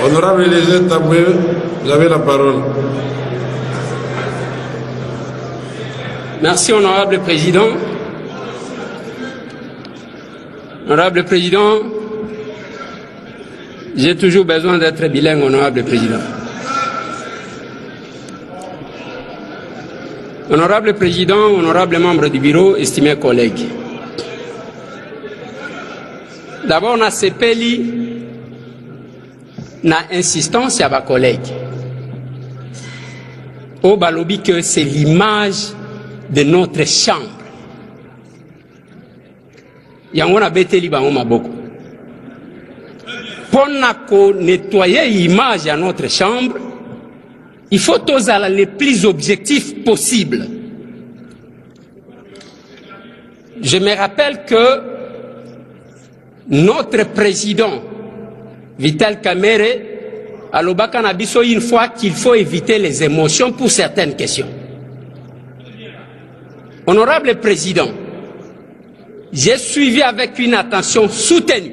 Honorable Eliezer Tambwe, vous avez la parole. Merci, Honorable Président. Honorable Président, j'ai toujours besoin d'être bilingue, Honorable Président. Honorable Président, honorable membre du bureau, estimés collègues. D'abord, on a CPLI. Na insistance à ma collègue au balobi que c'est l'image de notre chambre. Yango na beteli bango maboko. Pour nettoyer l'image à notre chambre, il faut tous aller le plus objectif possible. Je me rappelle que notre président Vital Kamerhe a l'obaka na biso une fois qu'il faut éviter les émotions pour certaines questions. Honorable Président, j'ai suivi avec une attention soutenue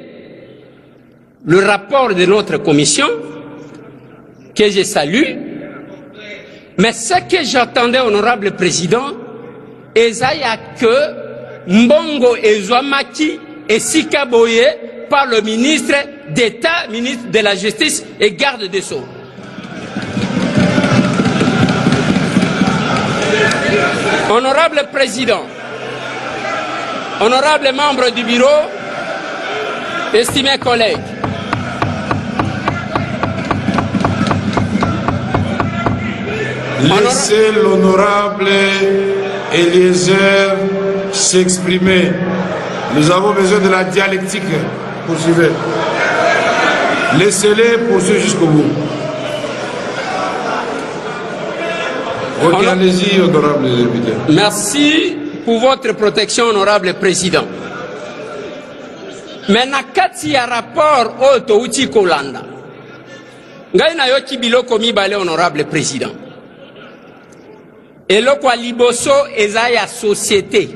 le rapport de notre commission, que je salue, mais ce que j'attendais, Honorable Président, c'est que Mbongo Ezouamaki et Sikaboye par le ministre d'État, ministre de la Justice et garde des Sceaux. Honorable Président, honorable membre du bureau, estimés collègues, laissez l'honorable Eliezer s'exprimer. Nous avons besoin de la dialectique. Poursuivez. Laissez-les poursuivre jusqu'au bout. Allez-y, honorable député. Merci pour votre protection, honorable Président. Mais nakati ya rapport oto uti kolanda. Ngai na yoki biloko mibale, honorable Président. Eloko ya liboso eza ya société.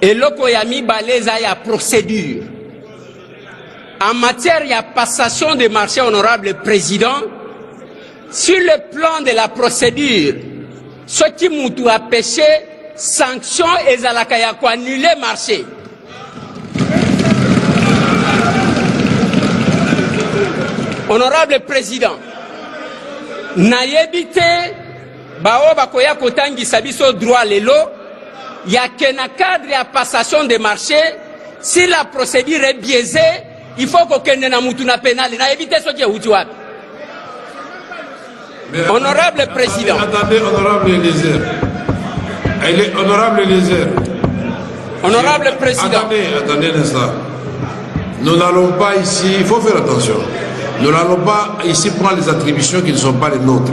Eloko ya mibale eza ya procédure. En matière de passation de marché, honorable Président, sur le plan de la procédure, ce qui m'a a péché, sanction et zalakaya ko annuler marché. Honorable Président, naïbité, bao bakoya kotangi sabiso droit lelo, il y a qu'un cadre à passation de marché, si la procédure est biaisée, il faut qu'on ait un mutuna pénal. Il a évité ce qui est outuat. Honorable Président. Attendez, honorable Eliezer. Honorable Eliezer. Honorable Président. Attendez un instant. Nous n'allons pas ici, il faut faire attention. Nous n'allons pas ici prendre les attributions qui ne sont pas les nôtres.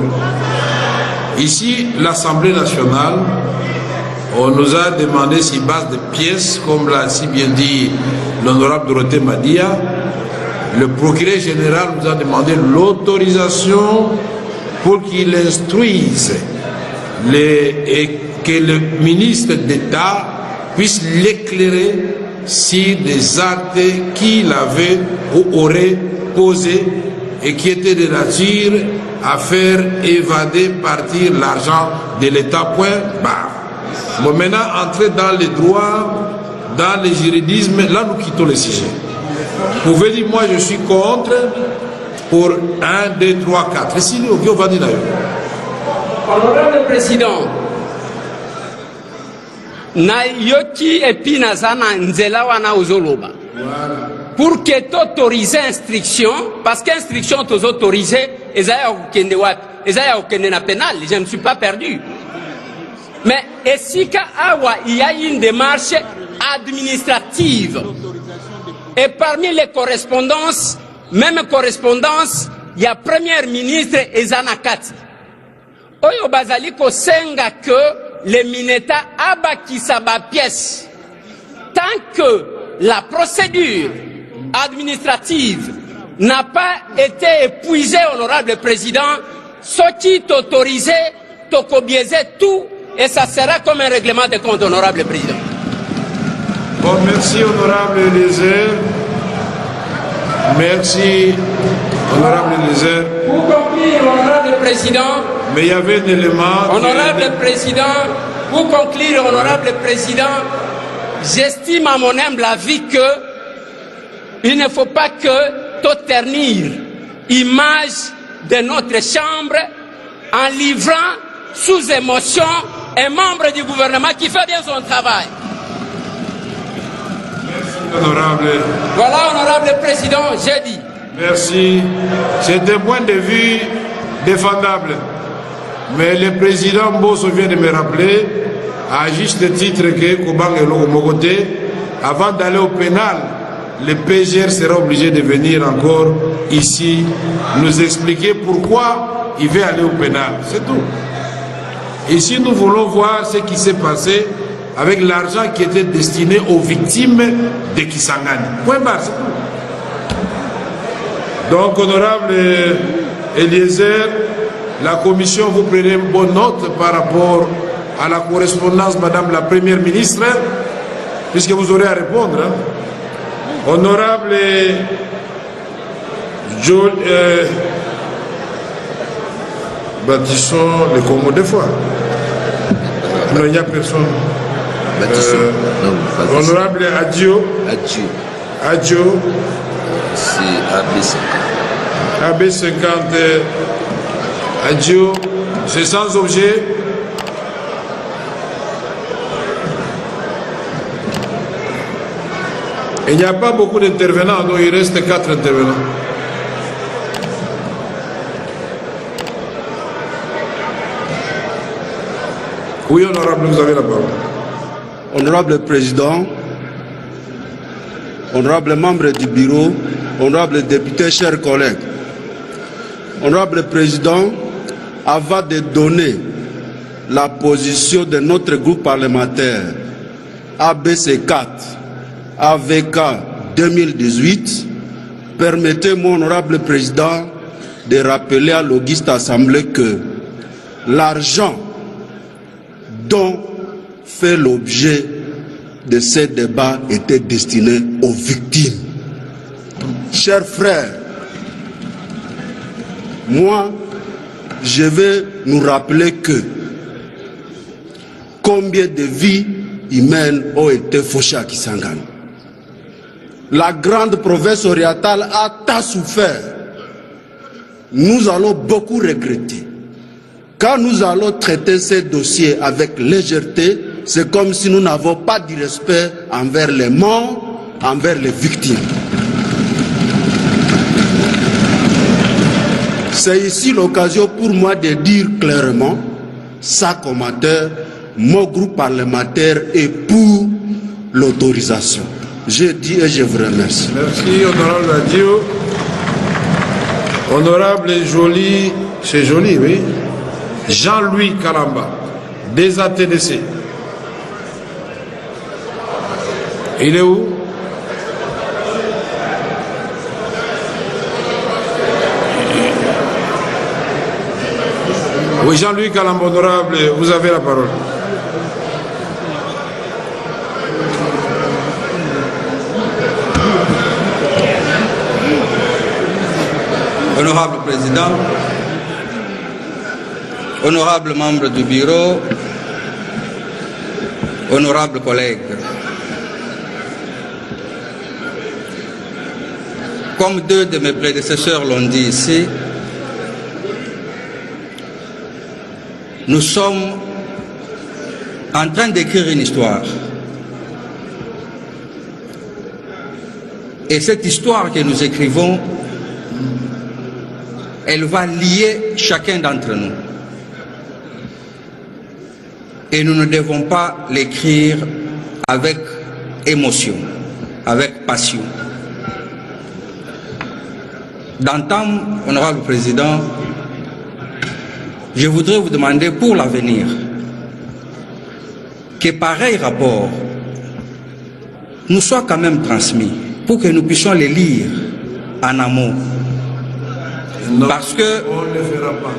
Ici, l'Assemblée nationale, on nous a demandé sur base de pièces, comme l'a si bien dit l'honorable Dorothée Madia, le procureur général nous a demandé l'autorisation pour qu'il instruise et que le ministre d'État puisse l'éclairer sur des actes qu'il avait ou aurait posés et qui étaient de nature à faire évader, partir l'argent de l'État, point barre. Bon, maintenant, entrer dans les droits, dans les juridismes, là nous quittons le sujet. Vous pouvez dire, moi je suis contre pour 1, 2, 3, 4. Et si on va dire d'ailleurs. Honorable Président, na yoki epi nazana nzela wana ozoloba. Pour que t'autorises instruction, parce qu'instruction t'autorise, ezaya okende wapi, ezaya okende na pénal, je ne suis pas perdu. Mais ici, il y a une démarche administrative. Et parmi les correspondances, même correspondance, il y a Premier ministre Ezanakati. Oyo bazali ko senga que les mineta abakisa ba pièce. Tant que la procédure administrative n'a pas été épuisée, honorable président, ce qui est autorisé, tokobiaiser tout, et ça sera comme un règlement de compte, honorable président. Bon, merci, honorable Eliezer. Merci. Honorable Eliezer. Pour conclure, honorable président. Mais il y avait un élément. Honorable président, pour conclure, honorable président, j'estime à mon humble avis que il ne faut pas que tout ternir image de notre chambre en livrant sous émotion un membre du gouvernement qui fait bien son travail. Merci, honorable. Voilà, honorable président, j'ai dit. Merci. C'est un point de vue défendable. Mais le président Mbosso vient de me rappeler, à juste titre que Kobang et Mogoté, avant d'aller au pénal, le PGR sera obligé de venir encore ici nous expliquer pourquoi il veut aller au pénal. C'est tout. Ici, nous voulons voir ce qui s'est passé avec l'argent qui était destiné aux victimes de Kisangani. Point barre, c'est tout. Donc, honorable Eliezer, la commission vous prenez une bonne note par rapport à la correspondance, Madame la Première ministre, puisque vous aurez à répondre. Hein. Honorable bâtissons le Congo des fois. Non, il n'y a personne. Honorable Adjo. Adjo. C'est AB50. Adjo. C'est sans objet. Il n'y a pas beaucoup d'intervenants, donc il reste 4 intervenants. Oui, honorable, vous avez la parole. Honorable Président, honorable membre du bureau, honorable député, chers collègues. Honorable Président, avant de donner la position de notre groupe parlementaire ABC4, AVK 2018, permettez-moi, honorable Président, de rappeler à l'auguste Assemblée que l'argent dont fait l'objet de ces débats était destiné aux victimes. Chers frères, moi, je vais nous rappeler que combien de vies humaines ont été fauchées à Kisangani. La grande province orientale a tant souffert. Nous allons beaucoup regretter. Quand nous allons traiter ces dossiers avec légèreté, c'est comme si nous n'avons pas de respect envers les morts, envers les victimes. C'est ici l'occasion pour moi de dire clairement, sans commentaire, mon groupe parlementaire est pour l'autorisation. Je dis et je vous remercie. Merci, honorable Adio. Honorable Joly, c'est Joly, oui. Jean-Louis Kalamba, des ATDC. Il est où? Oui, Jean-Louis Kalamba, honorable, vous avez la parole. Honorable Président, honorables membres du bureau, honorables collègues, comme deux de mes prédécesseurs l'ont dit ici, nous sommes en train d'écrire une histoire. Et cette histoire que nous écrivons, elle va lier chacun d'entre nous. Et nous ne devons pas l'écrire avec émotion, avec passion. D'antan, honorable Président, je voudrais vous demander pour l'avenir que pareil rapport nous soit quand même transmis pour que nous puissions les lire en amont. Non, parce que on ne le fera pas.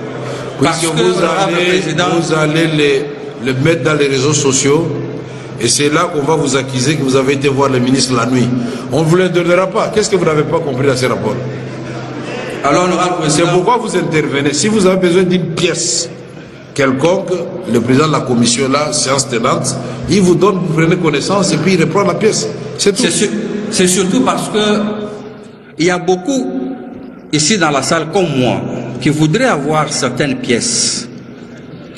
Parce Puisque que, vous allez le mettre dans les réseaux sociaux et c'est là qu'on va vous accuser que vous avez été voir le ministre la nuit. On ne vous le donnera pas. Qu'est-ce que vous n'avez pas compris dans ces rapports? Alors, honorable C'est président, pourquoi vous intervenez. Si vous avez besoin d'une pièce quelconque, le président de la commission, là, séance tenante, il vous donne, vous prenez connaissance et puis il reprend la pièce. C'est tout. c'est surtout parce que il y a beaucoup ici dans la salle comme moi qui voudraient avoir certaines pièces,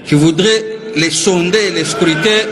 qui voudraient les sonder, les scruter